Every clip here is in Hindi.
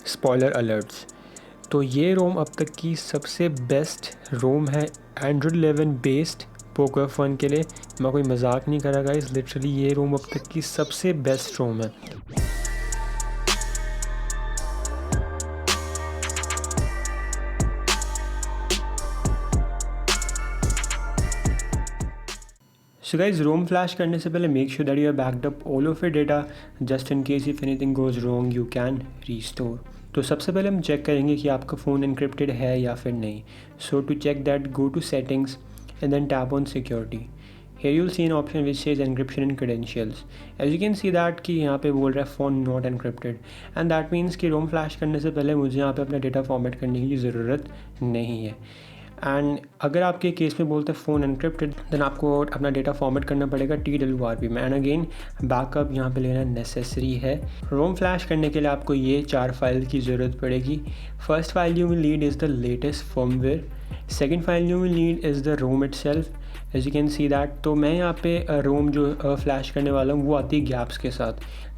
Spoiler alerts. तो ये रोम अब तक की सबसे बेस्ट रोम है एंड्रॉयड 11 बेस्ड पोकर फ़न के लिए। मैं कोई मजाक नहीं कर रहा गाइस, लिटरली ये रोम अब तक की सबसे बेस्ट रोम है। सो गाइज, रोम फ्लैश करने से पहले make sure that you are backed up all of your data just in case if anything goes wrong you can restore. तो सबसे पहले हम चेक करेंगे कि आपका फ़ोन एनक्रिप्टेड है या फिर नहीं। So to check that, go to settings and then tap on security. Here you'll see an option which says encryption and credentials. As you can see that कि यहाँ पे बोल रहा है phone not encrypted and that means कि रोम फ्लैश करने से पहले मुझे यहाँ पे अपना डेटा फॉर्मेट करने की ज़रूरत नहीं है। एंड अगर आपके केस में बोलते हैं फ़ोन एनक्रिप्टेड, देन आपको अपना डेटा फॉर्मेट करना पड़ेगा TWRP में। एंड अगेन बैकअप यहाँ पे लेना नेसेसरी है। रोम फ्लैश करने के लिए आपको ये 4 फाइल की ज़रूरत पड़ेगी। First file you will need is the latest firmware. Second file you will need is the ROM itself, as you can see that. तो मैं यहाँ पे रोम जो फ्लैश करने वाला हूँ वो आती है गैप्स के साथ।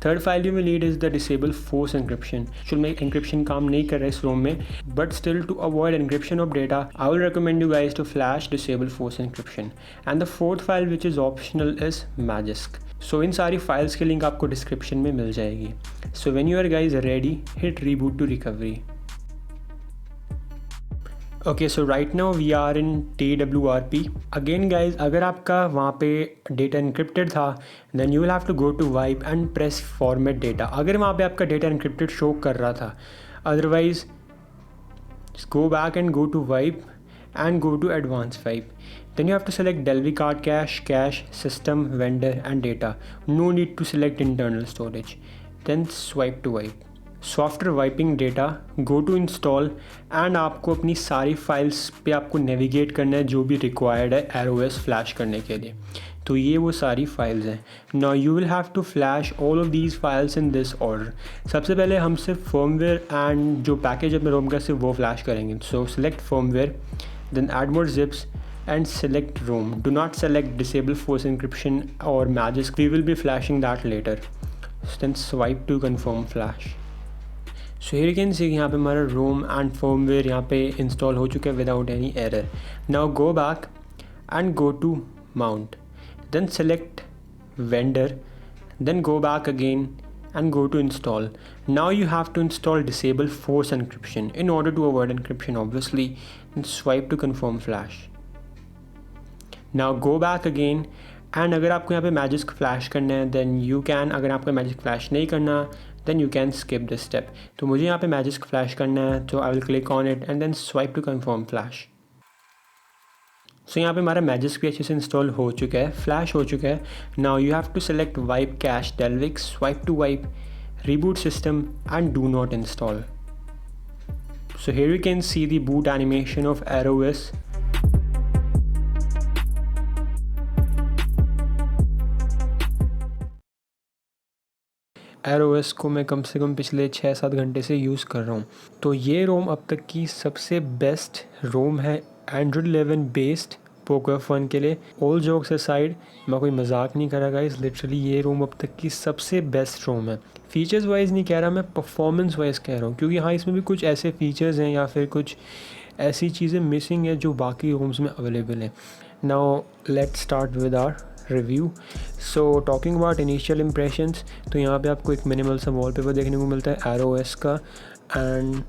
Third file you will need is the disable force encryption. Actual में एनक्रिप्शन काम नहीं कर रहा है इस रोम में, but still to avoid encryption of data I will recommend you guys to flash disable force encryption. And the fourth file which is optional is Magisk. So इन सारी फाइल्स की लिंक आपको डिस्क्रिप्शन में मिल जाएगी। So when you are guys ready, hit reboot to recovery. Okay, so right now we are in TWRP। Again guys, अगर आपका वहाँ पे डेटा इनक्रिप्टेड था then you will have to go to wipe and press format data, अगर वहाँ पे आपका डेटा इनक्रिप्टेड शो कर रहा था। Otherwise go back and go to wipe and go to advance wipe. Then you have to select Dalvik card cache, system, vendor and data. No need to select internal storage. Then swipe to wipe. So after wiping data, go to install and आपको अपनी सारी फाइल्स पे आपको नेविगेट करना है जो भी रिक्वायर्ड है एरोएस फ्लैश करने के लिए। तो ये वो सारी फाइल्स हैं। Now you will have to flash all of these files in this order. सबसे पहले हम सिर्फ फर्मवेयर एंड जो पैकेज अपने रोम का सिर्फ वो फ्लैश करेंगे। So select firmware, then add more zips and select ROM. Do not select disable force encryption or magisk. We will be flashing that later. Then swipe to confirm flash. So here you can see यहाँ पे हमारा ROM and firmware यहाँ पे install हो चुका है without any error. Now go back and go to mount. Then select vendor. Then go back again and go to install. Now you have to install disable force encryption in order to avoid encryption obviously. And swipe to confirm flash. Now go back again and अगर आपको यहाँ पे मैजिस्क फ्लैश करना है then you can, अगर आपको मैजिस्क फ्लैश नहीं करना then you can skip this step. तो मुझे यहाँ पे मैजिस्क फ्लैश करना है तो I will click on it and then swipe to confirm flash. So यहाँ पे हमारा मैजिस्क भी अच्छे से इंस्टॉल हो चुका है, फ्लैश हो चुका है। Now you have to select wipe cache Delvix, swipe to wipe, reboot system and do not install. So here you can see the boot animation of ArrowOS. ArrowOS को मैं कम से कम पिछले 6-7 घंटे से यूज़ कर रहा हूँ। तो ये रोम अब तक की सबसे बेस्ट रोम है एंड्रॉयड 11 बेस्ड पोकर फ़न के लिए। ऑल जोक्स असाइड, मैं कोई मजाक नहीं कर रहा गाइस, लिटरली ये रोम अब तक की सबसे बेस्ट रोम है। फ़ीचर्स वाइज नहीं कह रहा मैं, परफॉर्मेंस वाइज कह रहा हूँ, क्योंकि हाँ इसमें भी कुछ ऐसे फ़ीचर्स हैं या फिर कुछ ऐसी चीज़ें मिसिंग है जो बाकी रोम्स में अवेलेबल हैं। Now let's start with our review. So talking about initial impressions, तो यहाँ पे आपको एक मिनिमल सा वॉलपेपर देखने को मिलता है ArrowOS का। And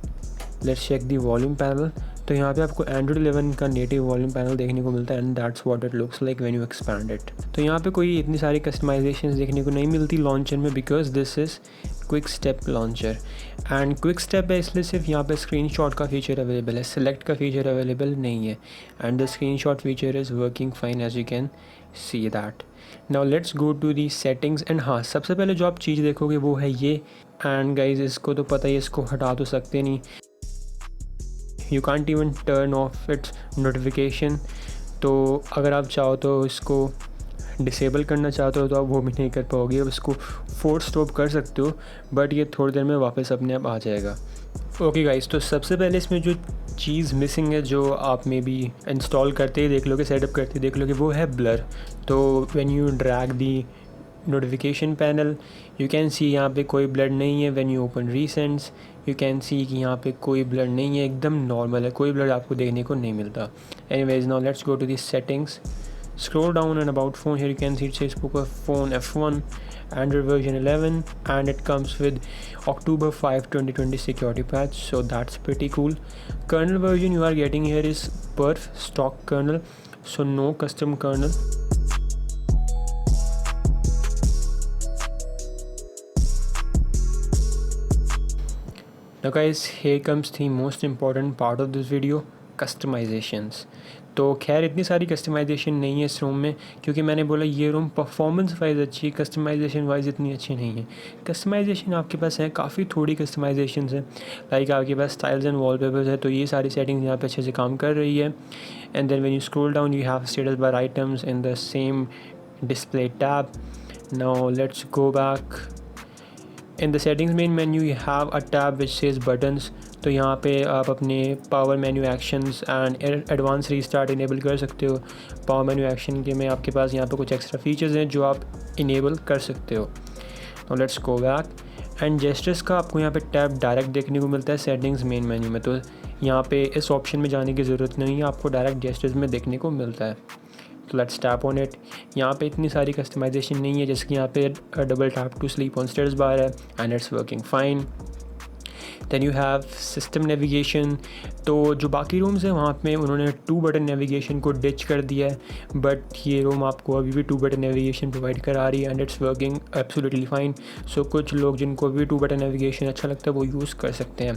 let's check the volume panel. तो यहाँ पे आपको एंड्रॉयड 11 का नेटिव वॉल्यूम पैनल देखने को मिलता है and that's what it looks like when you expand it. तो यहाँ पे कोई इतनी सारी कस्टमाइजेशंस देखने को नहीं मिलती लॉन्चर में because this is quick step launcher. And quick step है इसलिए सिर्फ यहाँ पे स्क्रीनशॉट का फीचर अवेलेबल है, सेलेक्ट का फीचर अवेलेबल नहीं है। And the screenshot feature is working fine as you can see that. Now let's go to the settings. And हाँ, सबसे पहले जो आप चीज़ देखोगे वो है ये। एंड गाइज इसको तो पता ही, इसको हटा तो सकते नहीं, you can't even turn of its notification. तो अगर आप चाहो तो इसको डिसेबल करना चाहते हो तो आप वो भी नहीं कर पाओगे। अब इसको फोर्स स्टॉप कर सकते हो बट ये थोड़ी देर में वापस अपने आप आ जाएगा। ओके गाइस, तो सबसे पहले इसमें जो चीज़ मिसिंग है जो आप मे बी इंस्टॉल करते ही देख लोगे, सेटअप करते ही देख लोगे, वो है ब्लर। तो when you drag the notification panel you can सी यहाँ पे कोई ब्लर नहीं है। When you open रीसेंट्स you can see कि यहाँ पे कोई ब्लर नहीं है, एकदम नॉर्मल है, कोई ब्लर आपको देखने को नहीं मिलता। Anyways now let's go to the settings, scroll down and about phone. Here you can see it says Poco phone F1, Android version 11, and it comes with October 5 2020 security patch, so that's pretty cool. Kernel version you are getting here is perf stock kernel, so no custom kernel. Now guys, here comes the most important part of this video, customizations. तो खैर इतनी सारी कस्टमाइजेशन नहीं है इस रोम में, क्योंकि मैंने बोला ये रोम परफॉर्मेंस वाइज अच्छी है, कस्टमाइजेशन वाइज इतनी अच्छी नहीं है। कस्टमाइजेशन आपके पास है, काफ़ी थोड़ी कस्टमाइजेशन है, लाइक आपके पास स्टाइल्स एंड वॉलपेपर्स है, तो ये सारी सेटिंग्स यहाँ पे अच्छे से काम कर रही है। And then when you scroll down you have status bar items in the same display tab. Now let's go back in the settings main menu you have a tab which says buttons, तो यहाँ पे आप अपने power menu actions and advance restart enable कर सकते हो। पावर मेन्यू एक्शन के में आपके पास यहाँ पे कुछ एक्स्ट्रा फीचर्स हैं जो आप इनेबल कर सकते हो। तो let's go back and gestures का आपको यहाँ पे टैब डायरेक्ट देखने को मिलता है सेटिंग्स मेन मेन्यू में, तो यहाँ पे इस ऑप्शन में जाने की ज़रूरत नहीं है, आपको डायरेक्ट जेस्टर्स में देखने को मिलता है। तो लेट्स टैप ऑन इट। यहाँ पे इतनी सारी कस्टमाइजेशन नहीं है, जैसे कि यहाँ पे double tap to sleep on status bar है and it's working fine. Then you have system navigation, तो जो बाकी रूम्स हैं वहाँ पे उन्होंने 2 बटन नेविगेशन को डिच कर दिया है, बट ये रूम आपको अभी भी 2 बटन नेविगेशन प्रोवाइड करा रही है and it's working absolutely fine. So कुछ लोग जिनको भी 2 बटन नेविगेशन अच्छा लगता है वो यूज़ कर सकते हैं।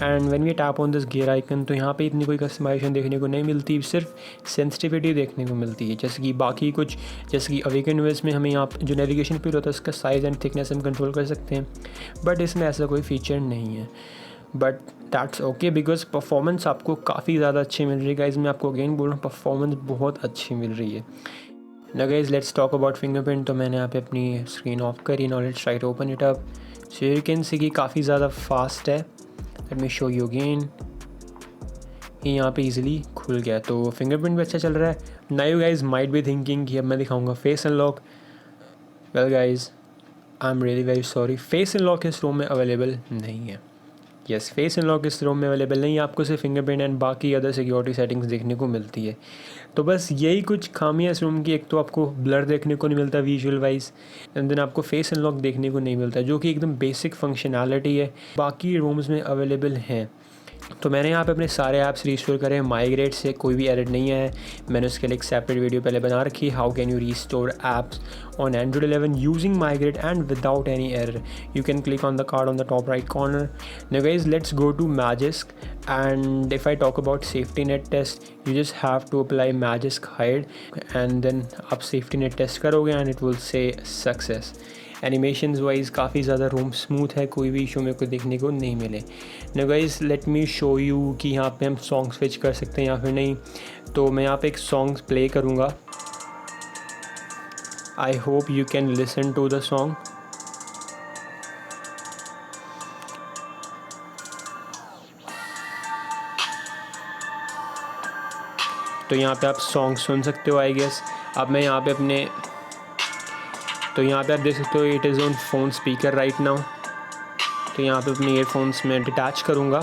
And when we tap on this gear icon, तो यहाँ पे इतनी कोई कस्टमाइजेशन देखने को नहीं मिलती, सिर्फ सेंसिटिविटी देखने को मिलती है, जैसे कि बाकी कुछ, जैसे कि अवेकन OS में हमें यहाँ जो नेविगेशन पिल होता है उसका साइज़ एंड थिकनेस हम कंट्रोल कर सकते हैं, बट इसमें ऐसा कोई फीचर नहीं है। But that's okay because performance आपको काफ़ी ज़्यादा अच्छी मिल रही है गाइज। मैं आपको अगेन बोल रहा हूँ परफॉर्मेंस बहुत अच्छी मिल रही है। ना guys let's talk about fingerprint, तो मैंने यहाँ पे अपनी स्क्रीन ऑफ करी। Now let's try to open it up. So you can see कि काफ़ी ज़्यादा फास्ट है। Let me show you again, ये यहाँ पे इजीली खुल गया, तो फिंगरप्रिंट भी अच्छा चल रहा है। Now you guys might be thinking कि अब मैं दिखाऊंगा face unlock. Well guys I am really very sorry, face unlock इस रूम में अवेलेबल नहीं है। यस, फेस अनलॉक इस रोम में अवेलेबल नहीं है, आपको सिर्फ फिंगरप्रिंट एंड बाकी अदर सिक्योरिटी सेटिंग्स देखने को मिलती है। तो बस यही कुछ खामियां इस रूम की, एक तो आपको ब्लर देखने को नहीं मिलता विजुअल वाइज, एंड देन आपको फेस अनलॉक देखने को नहीं मिलता, जो कि एकदम बेसिक फंक्शनैलिटी है, बाकी रूम्स में अवेलेबल हैं। तो मैंने यहाँ पे अपने सारे ऐप्स रीस्टोर करे हैं माइग्रेट से, कोई भी एरर नहीं है। मैंने उसके लिए एक सेपरेट वीडियो पहले बना रखी है, how can you restore apps on Android 11 using migrate and without any error. You can click on the card on the top right corner. Now guys let's go to Magisk, and if I talk about safety net test, you just have to apply Magisk hide and then आप सेफ्टी नेट टेस्ट करोगे and it will say success. Animations wise काफ़ी ज़्यादा रूम स्मूथ है, कोई भी इशू मेरे को देखने को नहीं मिले। Now guys let me show you कि यहाँ पे हम सॉन्ग स्विच कर सकते हैं या फिर नहीं। तो मैं यहाँ पे एक सॉन्ग प्ले करूँगा, I hope you can listen to the song. तो यहाँ पे आप सॉन्ग सुन सकते हो आई गेस। अब मैं यहाँ पे अपने, तो यहाँ पे आप देख सकते हो it is on phone speaker right now. तो यहाँ पे अपने ईयरफोन्स में डिटैच करूँगा,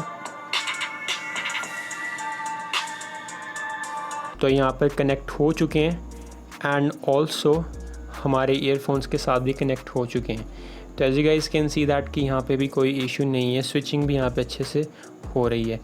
तो यहाँ पर कनेक्ट हो चुके हैं एंड ऑल्सो हमारे ईयरफोन्स के साथ भी कनेक्ट हो चुके हैं। तो as you guys can see that कि यहाँ पे भी कोई इशू नहीं है, स्विचिंग भी यहाँ पे अच्छे से हो रही है।